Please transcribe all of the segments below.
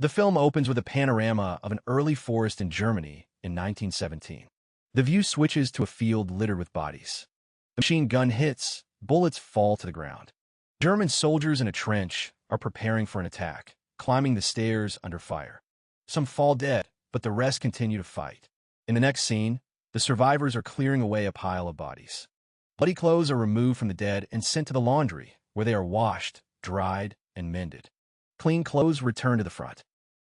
The film opens with a panorama of an early forest in Germany in 1917. The view switches to a field littered with bodies. The machine gun hits, bullets fall to the ground. German soldiers in a trench are preparing for an attack, climbing the stairs under fire. Some fall dead, but the rest continue to fight. In the next scene, the survivors are clearing away a pile of bodies. Bloody clothes are removed from the dead and sent to the laundry, where they are washed, dried, and mended. Clean clothes return to the front.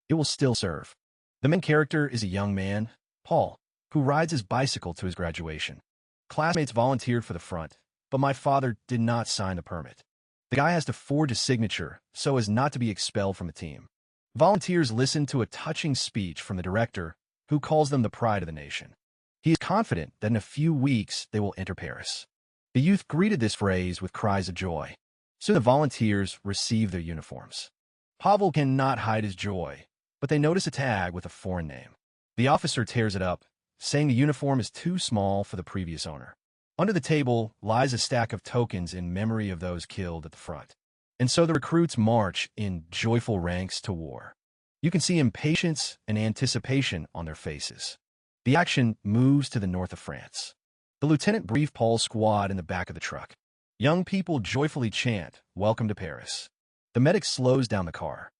It will still serve. The main character is a young man, Paul, who rides his bicycle to his graduation. Classmates volunteered for the front, but my father did not sign the permit. The guy has to forge a signature so as not to be expelled from the team. Volunteers listen to a touching speech from the director, who calls them the pride of the nation. He is confident that in a few weeks they will enter Paris. The youth greeted this phrase with cries of joy. Soon the volunteers receive their uniforms. Pavel cannot hide his joy, but they notice a tag with a foreign name. The officer tears it up, saying the uniform is too small for the previous owner. Under the table lies a stack of tokens in memory of those killed at the front. And so the recruits march in joyful ranks to war. You can see impatience and anticipation on their faces. The action moves to the north of France. The lieutenant briefs Paul's squad in the back of the truck. Young people joyfully chant, "Welcome to Paris." The medic slows down the car.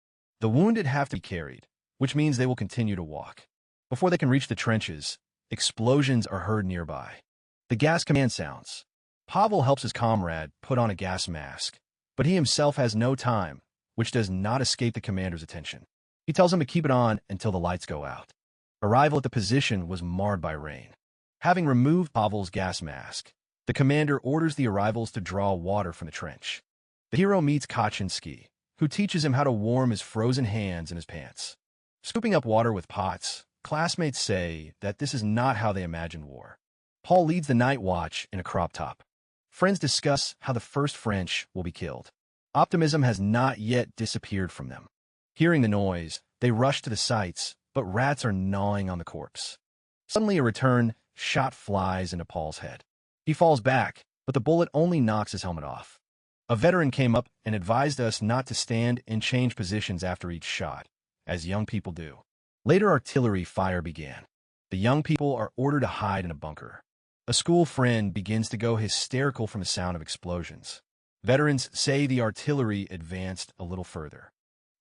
The wounded have to be carried, which means they will continue to walk. Before they can reach the trenches, explosions are heard nearby. The gas command sounds. Pavel helps his comrade put on a gas mask, but he himself has no time, which does not escape the commander's attention. He tells him to keep it on until the lights go out. Arrival at the position was marred by rain. Having removed Pavel's gas mask, the commander orders the arrivals to draw water from the trench. The hero meets Kaczynski, who teaches him how to warm his frozen hands in his pants. Scooping up water with pots, classmates say that this is not how they imagined war. Paul leads the night watch in a crop top. Friends discuss how the first French will be killed. Optimism has not yet disappeared from them. Hearing the noise, they rush to the sites, but rats are gnawing on the corpse. Suddenly a return shot flies into Paul's head. He falls back, but the bullet only knocks his helmet off. A veteran came up and advised us not to stand and change positions after each shot, as young people do. Later artillery fire began. The young people are ordered to hide in a bunker. A school friend begins to go hysterical from the sound of explosions. Veterans say the artillery advanced a little further.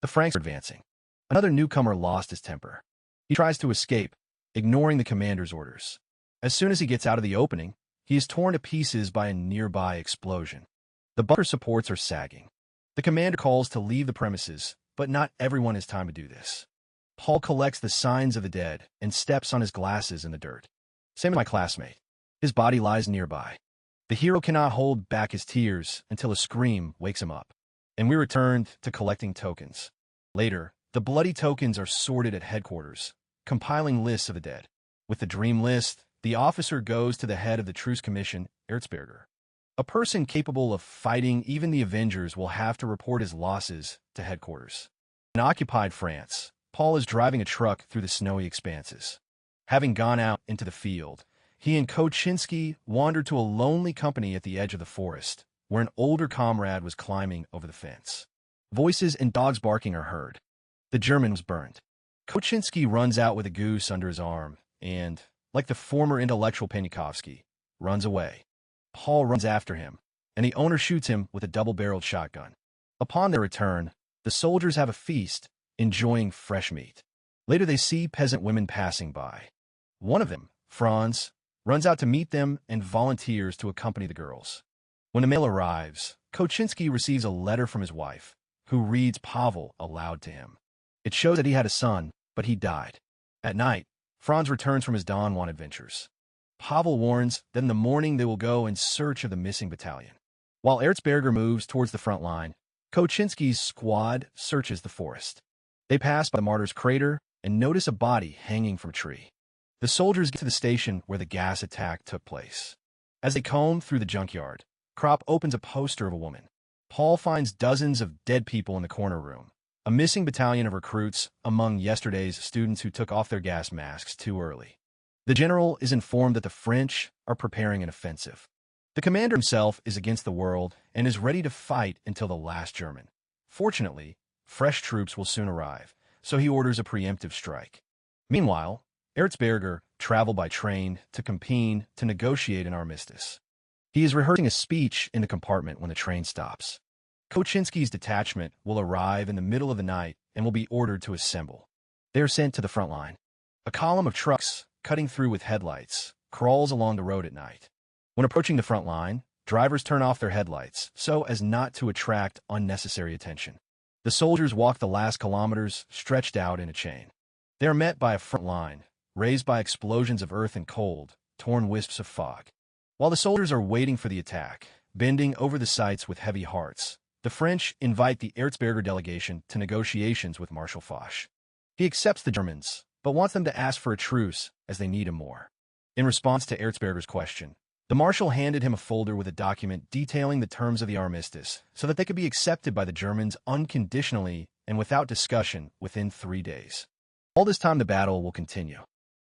The Franks are advancing. Another newcomer lost his temper. He tries to escape, ignoring the commander's orders. As soon as he gets out of the opening, he is torn to pieces by a nearby explosion. The bunker supports are sagging. The commander calls to leave the premises, but not everyone has time to do this. Paul collects the signs of the dead and steps on his glasses in the dirt. Same as my classmate. His body lies nearby. The hero cannot hold back his tears until a scream wakes him up. And we returned to collecting tokens. Later, the bloody tokens are sorted at headquarters, compiling lists of the dead. With the dream list, the officer goes to the head of the Truce Commission, Erzberger. A person capable of fighting even the Avengers will have to report his losses to headquarters. In occupied France, Paul is driving a truck through the snowy expanses. Having gone out into the field, he and Kaczynski wandered to a lonely company at the edge of the forest, where an older comrade was climbing over the fence. Voices and dogs barking are heard. The German was burned. Kaczynski runs out with a goose under his arm and, like the former intellectual Penikovsky, runs away. Paul runs after him, and the owner shoots him with a double-barreled shotgun. Upon their return, the soldiers have a feast, enjoying fresh meat. Later they see peasant women passing by. One of them, Franz, runs out to meet them and volunteers to accompany the girls. When the mail arrives, Kaczynski receives a letter from his wife, who reads Pavel aloud to him. It shows that he had a son, but he died. At night, Franz returns from his Don Juan adventures. Pavel warns that in the morning they will go in search of the missing battalion. While Erzberger moves towards the front line, Kaczynski's squad searches the forest. They pass by the Martyr's Crater and notice a body hanging from a tree. The soldiers get to the station where the gas attack took place. As they comb through the junkyard, Kropp opens a poster of a woman. Paul finds dozens of dead people in the corner room, a missing battalion of recruits among yesterday's students who took off their gas masks too early. The general is informed that the French are preparing an offensive. The commander himself is against the world and is ready to fight until the last German. Fortunately, fresh troops will soon arrive, so he orders a preemptive strike. Meanwhile, Erzberger traveled by train to Compiègne to negotiate an armistice. He is rehearsing a speech in the compartment when the train stops. Koczynski's detachment will arrive in the middle of the night and will be ordered to assemble. They are sent to the front line. A column of trucks, cutting through with headlights, crawls along the road at night. When approaching the front line, drivers turn off their headlights so as not to attract unnecessary attention. The soldiers walk the last kilometers stretched out in a chain. They are met by a front line, raised by explosions of earth and cold, torn wisps of fog. While the soldiers are waiting for the attack, bending over the sights with heavy hearts, the French invite the Erzberger delegation to negotiations with Marshal Foch. He accepts the Germans, but wants them to ask for a truce as they need him more. In response to Erzberger's question, the Marshal handed him a folder with a document detailing the terms of the armistice so that they could be accepted by the Germans unconditionally and without discussion within 3 days. All this time the battle will continue.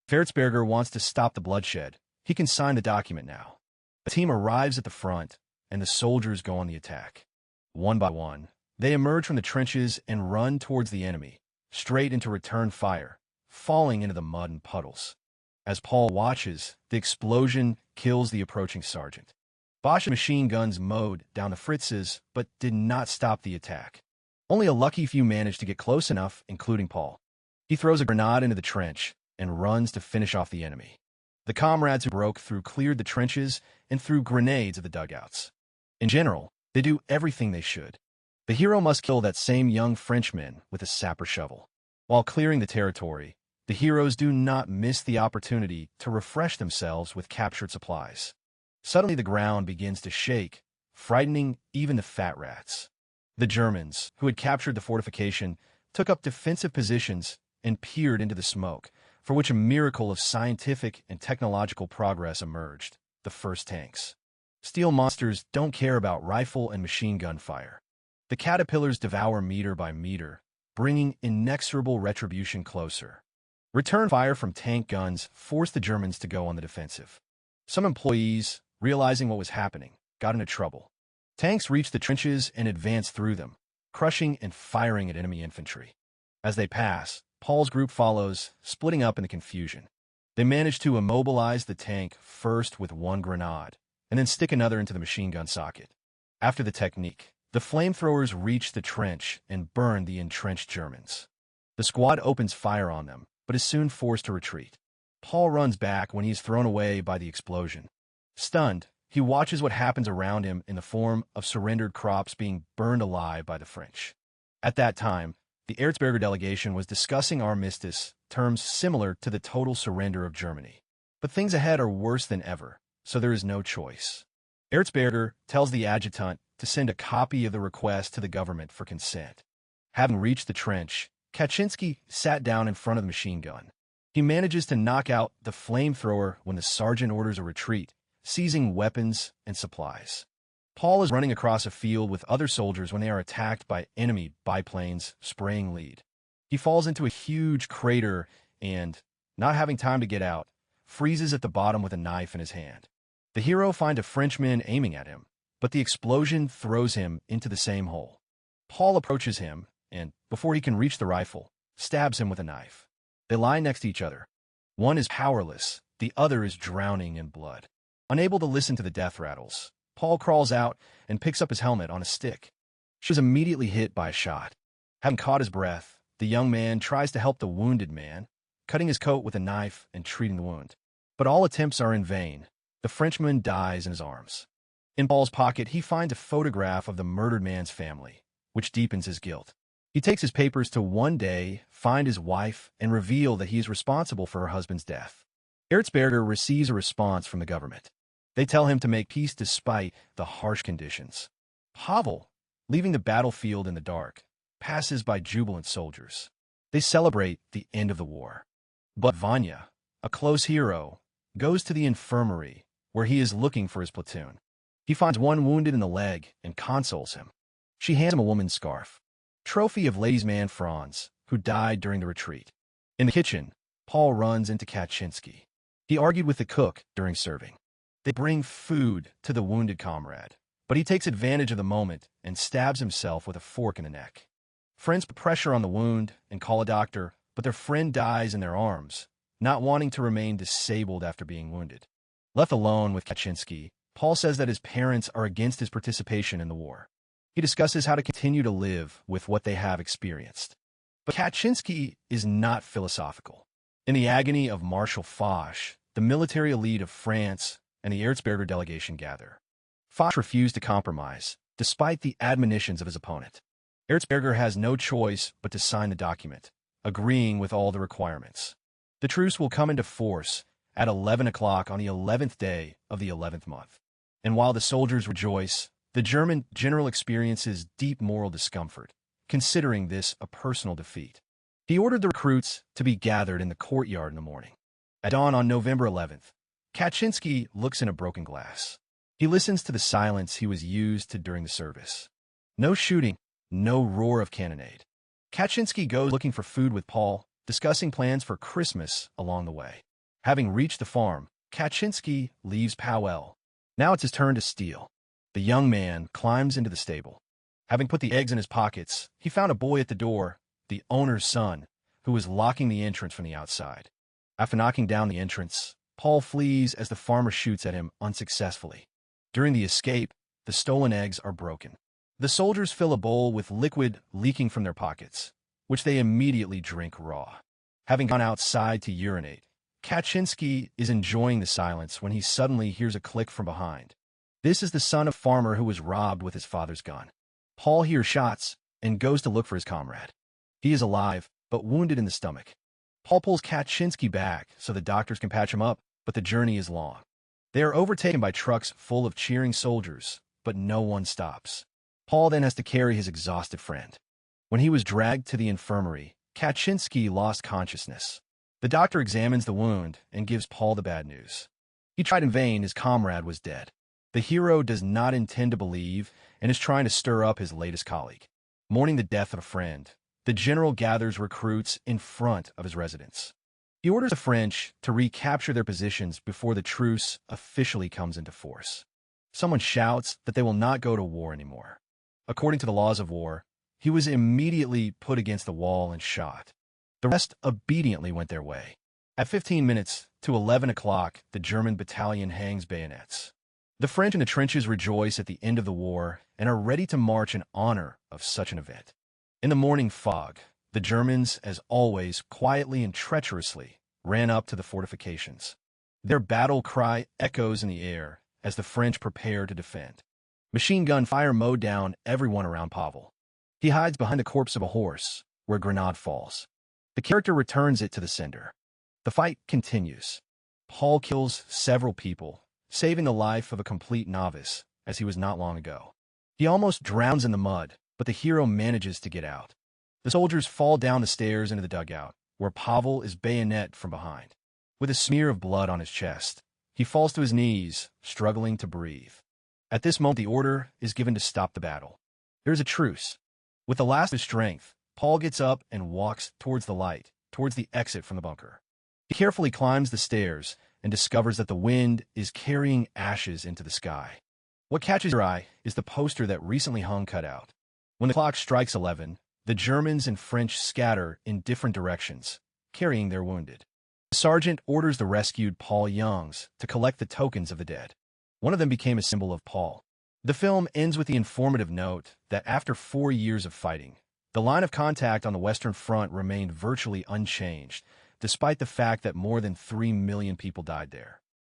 If Erzberger wants to stop the bloodshed, he can sign the document now. The team arrives at the front, and the soldiers go on the attack. One by one, they emerge from the trenches and run towards the enemy, straight into return fire, falling into the mud and puddles. As Paul watches, the explosion kills the approaching sergeant. Boche machine guns mowed down the Fritzes, but did not stop the attack. Only a lucky few managed to get close enough, including Paul. He throws a grenade into the trench and runs to finish off the enemy. The comrades who broke through cleared the trenches and threw grenades at the dugouts. In general, they do everything they should. The hero must kill that same young Frenchman with a sapper shovel. While clearing the territory, the heroes do not miss the opportunity to refresh themselves with captured supplies. Suddenly the ground begins to shake, frightening even the fat rats. The Germans, who had captured the fortification, took up defensive positions and peered into the smoke, for which a miracle of scientific and technological progress emerged: the first tanks. Steel monsters don't care about rifle and machine gun fire. The caterpillars devour meter by meter, bringing inexorable retribution closer. Return fire from tank guns forced the Germans to go on the defensive. Some employees, realizing what was happening, got into trouble. Tanks reached the trenches and advanced through them, crushing and firing at enemy infantry. As they pass, Paul's group follows, splitting up in the confusion. They manage to immobilize the tank first with one grenade, and then stick another into the machine gun socket. After the technique, the flamethrowers reach the trench and burn the entrenched Germans. The squad opens fire on them, but is soon forced to retreat. Paul runs back when he is thrown away by the explosion. Stunned, he watches what happens around him in the form of surrendered crops being burned alive by the French. At that time, the Erzberger delegation was discussing armistice, terms similar to the total surrender of Germany. But things ahead are worse than ever, so there is no choice. Erzberger tells the adjutant to send a copy of the request to the government for consent. Having reached the trench, Kaczynski sat down in front of the machine gun. He manages to knock out the flamethrower when the sergeant orders a retreat, seizing weapons and supplies. Paul is running across a field with other soldiers when they are attacked by enemy biplanes spraying lead. He falls into a huge crater and, not having time to get out, freezes at the bottom with a knife in his hand. The hero finds a Frenchman aiming at him, but the explosion throws him into the same hole. Paul approaches him and, before he can reach the rifle, stabs him with a knife. They lie next to each other. One is powerless, the other is drowning in blood. Unable to listen to the death rattles, Paul crawls out and picks up his helmet on a stick. She was immediately hit by a shot. Having caught his breath, the young man tries to help the wounded man, cutting his coat with a knife and treating the wound. But all attempts are in vain. The Frenchman dies in his arms. In Paul's pocket, he finds a photograph of the murdered man's family, which deepens his guilt. He takes his papers to one day find his wife and reveal that he is responsible for her husband's death. Erzberger receives a response from the government. They tell him to make peace despite the harsh conditions. Pavel, leaving the battlefield in the dark, passes by jubilant soldiers. They celebrate the end of the war. But Vanya, a close hero, goes to the infirmary where he is looking for his platoon. He finds one wounded in the leg and consoles him. She hands him a woman's scarf, trophy of ladies' man Franz, who died during the retreat. In the kitchen, Paul runs into Kaczynski. He argued with the cook during serving. They bring food to the wounded comrade, but he takes advantage of the moment and stabs himself with a fork in the neck. Friends put pressure on the wound and call a doctor, but their friend dies in their arms, not wanting to remain disabled after being wounded. Left alone with Kaczynski, Paul says that his parents are against his participation in the war. He discusses how to continue to live with what they have experienced. But Kaczynski is not philosophical. In the agony of Marshal Foch, the military elite of France and the Erzberger delegation gather. Foch refused to compromise, despite the admonitions of his opponent. Erzberger has no choice but to sign the document, agreeing with all the requirements. The truce will come into force at 11 o'clock on the 11th day of the 11th month. And while the soldiers rejoice, the German general experiences deep moral discomfort, considering this a personal defeat. He ordered the recruits to be gathered in the courtyard in the morning. At dawn on November 11th, Kaczynski looks in a broken glass. He listens to the silence he was used to during the service. No shooting, no roar of cannonade. Kaczynski goes looking for food with Paul, discussing plans for Christmas along the way. Having reached the farm, Kaczynski leaves Powell. Now it's his turn to steal. The young man climbs into the stable. Having put the eggs in his pockets, he found a boy at the door, the owner's son, who was locking the entrance from the outside. After knocking down the entrance, Paul flees as the farmer shoots at him unsuccessfully. During the escape, the stolen eggs are broken. The soldiers fill a bowl with liquid leaking from their pockets, which they immediately drink raw. Having gone outside to urinate, Kaczynski is enjoying the silence when he suddenly hears a click from behind. This is the son of a farmer who was robbed with his father's gun. Paul hears shots and goes to look for his comrade. He is alive, but wounded in the stomach. Paul pulls Kaczynski back so the doctors can patch him up, but the journey is long. They are overtaken by trucks full of cheering soldiers, but no one stops. Paul then has to carry his exhausted friend. When he was dragged to the infirmary, Kaczynski lost consciousness. The doctor examines the wound and gives Paul the bad news. He tried in vain, his comrade was dead. The hero does not intend to believe and is trying to stir up his latest colleague. Mourning the death of a friend, the general gathers recruits in front of his residence. He orders the French to recapture their positions before the truce officially comes into force. Someone shouts that they will not go to war anymore. According to the laws of war, he was immediately put against the wall and shot. The rest obediently went their way. At 15 minutes to 11 o'clock, the German battalion hangs bayonets. The French in the trenches rejoice at the end of the war and are ready to march in honor of such an event. In the morning fog, the Germans, as always, quietly and treacherously ran up to the fortifications. Their battle cry echoes in the air as the French prepare to defend. Machine gun fire mowed down everyone around Pavel. He hides behind the corpse of a horse, where a grenade falls. The character returns it to the sender. The fight continues. Paul kills several people, saving the life of a complete novice, as he was not long ago. He almost drowns in the mud, but the hero manages to get out. The soldiers fall down the stairs into the dugout, where Pavel is bayoneted from behind. With a smear of blood on his chest, he falls to his knees, struggling to breathe. At this moment, the order is given to stop the battle. There is a truce. With the last of his strength, Paul gets up and walks towards the light, towards the exit from the bunker. He carefully climbs the stairs and discovers that the wind is carrying ashes into the sky. What catches your eye is the poster that recently hung cut out. When the clock strikes 11, the Germans and French scatter in different directions, carrying their wounded. The sergeant orders the rescued Paul Youngs to collect the tokens of the dead. One of them became a symbol of Paul. The film ends with the informative note that after 4 years of fighting, the line of contact on the Western Front remained virtually unchanged, despite the fact that more than 3 million people died there.